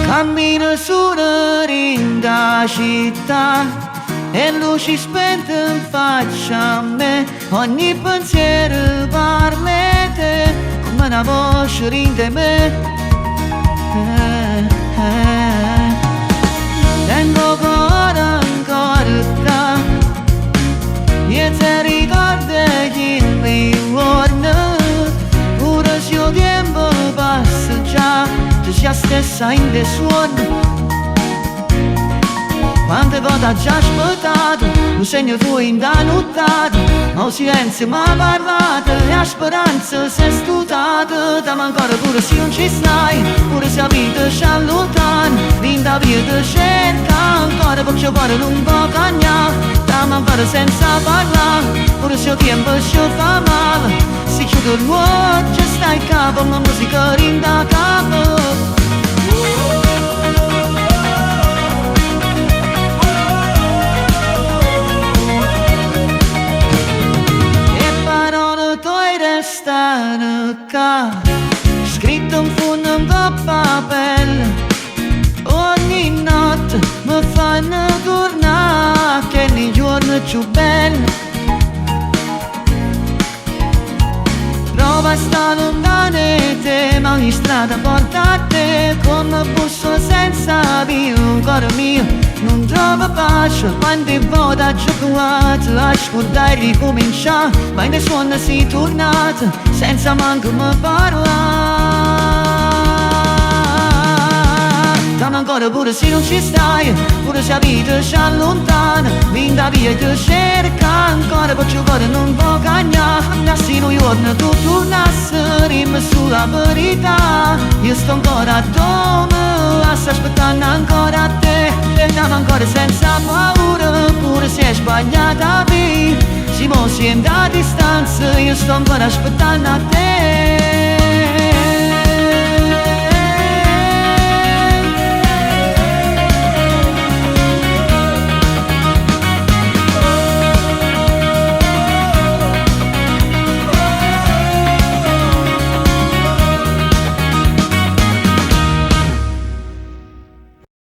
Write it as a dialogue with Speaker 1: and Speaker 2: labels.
Speaker 1: Cammino su una ringa città e luci spente in faccia a me. Ogni pensiero parla di te, come una voce rinde me. Tengo cuore ancora qua e ti ricordo che mi vuole. Pure se il tempo passa già, tu sei stessa in te suono. Quante volte hai già aspettato, un segno tuo indannottato, ma il silenzio mi ha parlato e la speranza si è stutata. Dammi ancora pure se non ci stai, pure se la vita ci allontana, vinta via ti cerca ancora perché il cuore non può cagnare. Dammi ancora senza parlare, pure se il tempo ci fa male, si chiude l'occhio e stai in capo, ma musica rinda capo. Restano qua, scritto in fondo in papel. Ogni notte mi fanno tornare, che nei giorni più belli. Prova a stare lontano e te, ma ogni strada porta a te. Come busso senza via, un cuore mio non trova pace. Quante volte ho giocato a scordare e ricominciare, ma in nessuno sei tornato senza manco mi parlare. Dammi ancora pure se non ci stai, pure se la vita ci allontana, vinta via ti cerca ancora perché il cuore non può cagnare. Nassi un giorno tu tornassi, rimmi sulla verità, io sto ancora a dove, sto aspettando ancora a te. E dammi ancora senza paura, pure se è sbagliata via, se mo si è a distanza, io sto ancora aspettando a te.